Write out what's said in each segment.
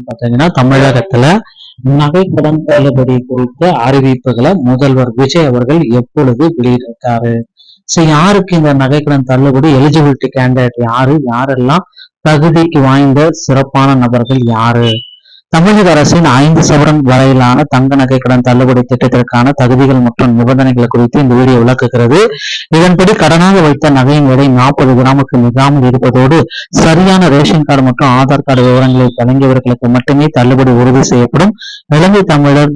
பாத்தீங்கன்னா தமிழகத்துல நகை கடன் தள்ளுபடி குறித்த அறிவிப்புகளை முதல்வர் விஜய் அவர்கள் எப்பொழுது வெளியிட்டிருக்காரு. யாருக்கு இந்த நகைக்கடன் தள்ளுபடி எலிஜிபிலிட்டி கேண்டிடேட் யாரெல்லாம் தகுதிக்கு வாய்ந்த சிறப்பான நபர்கள் யாரு? தமிழக அரசின் 5 சவரன் வரையிலான தங்க நகை கடன் தள்ளுபடி திட்டத்திற்கான தகுதிகள் மற்றும் நிபந்தனைகள் குறித்து இந்த வீடியோ விளக்குகிறது. இதன்படி கடனாக வைத்த நகையின் எடை 40 கிராமுக்கு மிகாமல் இருப்பதோடு சரியான ரேஷன் கார்டு மற்றும் ஆதார் கார்டு விவரங்களை வழங்கியவர்களுக்கு மட்டுமே தள்ளுபடி உறுதி செய்யப்படும். இலங்கை தமிழர்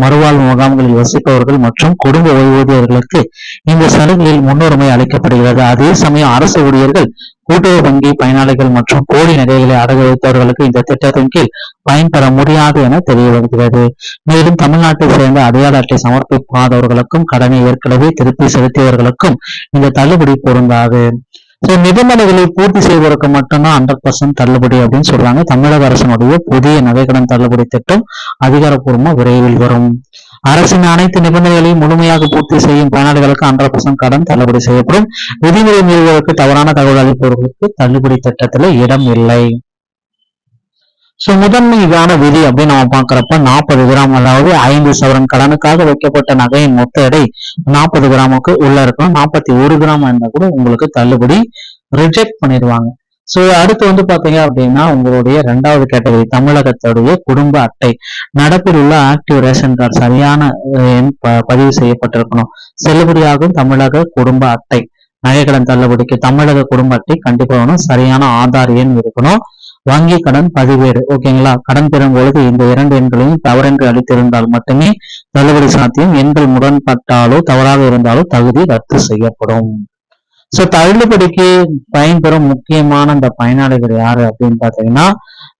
மறுவாழ்வு முகாம்களில் வசிப்பவர்கள் மற்றும் குடும்ப ஓய்வூதியர்களுக்கு இந்த சலுகையில் முன்னுரிமை அளிக்கப்படுகிறது. அதே சமயம் அரசு ஊழியர்கள், கூட்டுறவு வங்கி பயனாளிகள் மற்றும் கோடி நகைகளை அடகு வைத்தவர்களுக்கு இந்த திட்டத்தின் கீழ் பயன்பெற முடியாது என தெரிய வருகிறது. மேலும் தமிழ்நாட்டை சேர்ந்த அடையாள அட்டை சமர்ப்பிக்காதவர்களுக்கும் கடனை ஏற்கனவே திருப்பி செலுத்தியவர்களுக்கும் இந்த தள்ளுபடி பொருந்தாது. நிபந்தனைகளை பூர்த்தி செய்வதற்கு மட்டும்தான் 100% தள்ளுபடி அப்படின்னு சொல்றாங்க. தமிழக அரசினுடைய புதிய நகைக்கடன் தள்ளுபடி திட்டம் அதிகாரப்பூர்வமா விரைவில் வரும். அரசின் அனைத்து நிபந்தனைகளையும் முழுமையாக பூர்த்தி செய்யும் பயனாளிகளுக்கு 100% கடன் தள்ளுபடி செய்யப்படும். விதிமுறை மீறுவதற்கு தவறான தகவல் அளிப்பவர்களுக்கு தள்ளுபடி திட்டத்துல இடம் இல்லை. முதன்மையான விதி அப்படின்னு நம்ம பாக்குறப்ப 40 கிராம், அதாவது 5 சவரன் கடனுக்காக வைக்கப்பட்ட நகையின் மொத்த எடை 40 கிராமுக்கு உள்ள இருக்கும். 41 கிராம் இருந்தா கூட உங்களுக்கு தள்ளுபடி ரிஜெக்ட் பண்ணிடுவாங்க. அடுத்து பாத்தீங்க அப்படின்னா உங்களுடைய 2வது கேட்டகரி தமிழகத்துடைய குடும்ப அட்டை, நடப்பில் உள்ள ஆக்டிவ் ரேஷன் கார்டு சரியான பதிவு செய்யப்பட்டிருக்கணும். செல்லுபடியாகும் தமிழக குடும்ப அட்டை நகைக்கடன் தள்ளுபடிக்கு தமிழக குடும்ப அட்டை கண்டிப்பா வேணும். சரியான ஆதார் எண் இருக்கணும். வங்கி கடன் பதிவேடு, ஓகேங்களா? கடன் பெறும் பொழுது இந்த 2 எண்களையும் தவறென்று அளித்திருந்தால் மட்டுமே தள்ளுபடி சாத்தியம். எண்கள் முரண்பட்டாலோ தவறாக இருந்தாலோ தகுதி ரத்து செய்யப்படும். தள்ளுபடிக்கு பயன்பெறும் முக்கியமான இந்த பயனாளிகள் யாரு அப்படின்னு பாத்தீங்கன்னா,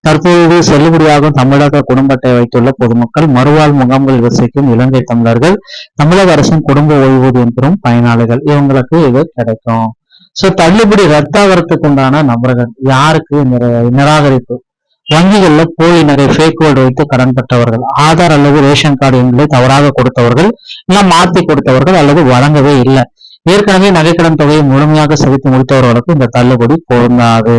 தற்போது செல்லுபடியாகும் தமிழக குடும்ப அட்டை வைத்துள்ள பொதுமக்கள், மறுவாழ் முகாம்களில் வசிக்கும் இலங்கை தமிழர்கள், தமிழக அரசின் குடும்ப ஓய்வூதியம் பெறும் பயனாளிகள், இவங்களுக்கு இது கிடைக்கும். தள்ளுபடி ரத்தாகிறதுக்கு உண்டான நபர்கள் யாருக்கு? நிராகரிப்பு, வங்கிகள்ல போலி நகை ஃபேக் கோல்டு வைத்து கடன் பெற்றவர்கள், ஆதார் அல்லது ரேஷன் கார்டு எண்களை தவறாக கொடுத்தவர்கள், இல்ல மாத்தி கொடுத்தவர்கள் அல்லது வழங்கவே இல்லை, ஏற்கனவே நகைக்கடன் தொகையை முழுமையாக செலுத்தி முடித்தவர்களுக்கு இந்த தள்ளுபடி பொருந்தாது.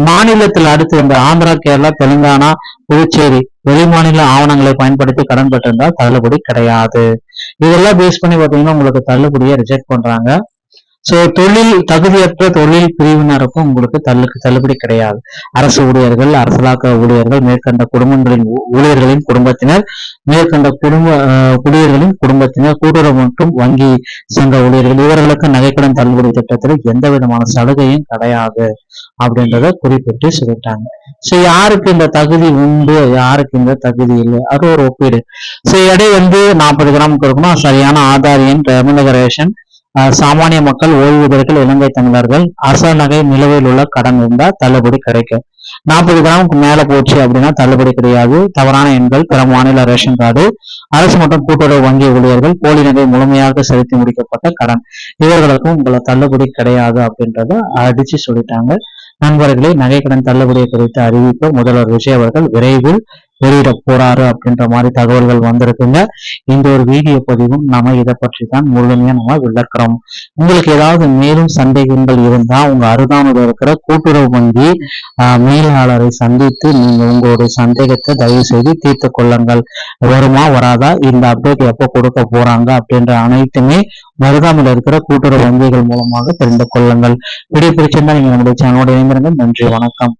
மாநிலத்தில் அடுத்து இந்த ஆந்திரா, கேரளா, தெலுங்கானா, புதுச்சேரி வெளிமாநில ஆவணங்களை பயன்படுத்தி கடன் பெற்றிருந்தால் தள்ளுபடி கிடையாது. இதெல்லாம் பேஸ் பண்ணி பாத்தீங்கன்னா உங்களுக்கு தள்ளுபடியை ரிஜெக்ட் பண்றாங்க. தகுதியற்ற தொழில் பிரிவினருக்கும் உங்களுக்கு தள்ளுபடி கிடையாது. அரசு ஊழியர்கள், அரசலாக்க ஊழியர்கள், மேற்கண்ட குடும்பங்களின் ஊழியர்களின் குடும்பத்தினர், மேற்கண்ட ஊழியர்களின் குடும்பத்தினர், கூட்டுறவு மற்றும் வங்கி சங்க ஊழியர்கள், இவர்களுக்கு நகைக்கடன் தள்ளுபடி திட்டத்தில் எந்த விதமான சலுகையும் கிடையாது அப்படின்றத குறிப்பிட்டு சொல்லிட்டாங்க. யாருக்கு இந்த தகுதி உண்டு, யாருக்கு இந்த தகுதி இல்லை, அது ஒரு ஒப்பீடு. எடை 40 கிராமுக்கு இருக்கணும். சரியான ஆதார் எண், தமிழக ரேஷன், சாமானிய மக்கள், ஓய்வூதியர்கள், இலங்கை தமிழர்கள், அசல் நகை நிலுவையில் உள்ள கடன் இருந்தா தள்ளுபடி கிடைக்கும். 40 கிராமுக்கு மேல போச்சு அப்படின்னா தள்ளுபடி கிடையாது. தவறான எண்கள், பிற மாநில ரேஷன் கார்டு, அரசு மற்றும் கூட்டுறவு வங்கி ஊழியர்கள், போலி நகை முழுமையாக செலுத்தி முடிக்கப்பட்ட கடன், இவர்களுக்கும் உங்களை தள்ளுபடி கிடையாது அப்படின்றத அடிச்சு சொல்லிட்டாங்க. நண்பர்களே, நகைக்கடன் தள்ளுபடியை குறித்த அறிவிப்பு முதல்வர் விஜய் அவர்கள் விரைவில் வெளியிட போறாரு அப்படின்ற மாதிரி தகவல்கள் வந்திருக்குங்க. இந்த ஒரு வீடியோ பதிவும் நாம இதை பற்றி தான் முழுமையா நம்ம விளக்குறோம். உங்களுக்கு ஏதாவது மேலும் சந்தேகங்கள் இருந்தா உங்க அருகாமையில் இருக்கிற கூட்டுறவு வங்கி மேலாளரை சந்தித்து நீங்க உங்களுடைய சந்தேகத்தை தயவு செய்து தீர்த்து கொள்ளுங்கள். வருமா வராதா, இந்த அப்டேட் எப்போ கொடுக்க போறாங்க அப்படின்ற அனைத்துமே அருகாமையில் இருக்கிற கூட்டுறவு வங்கிகள் மூலமாக தெரிந்து கொள்ளுங்கள். வீடியோ பிடிச்சிருந்தா நீங்க நம்முடைய சேனலோட இணைந்திருங்க. நன்றி, வணக்கம்.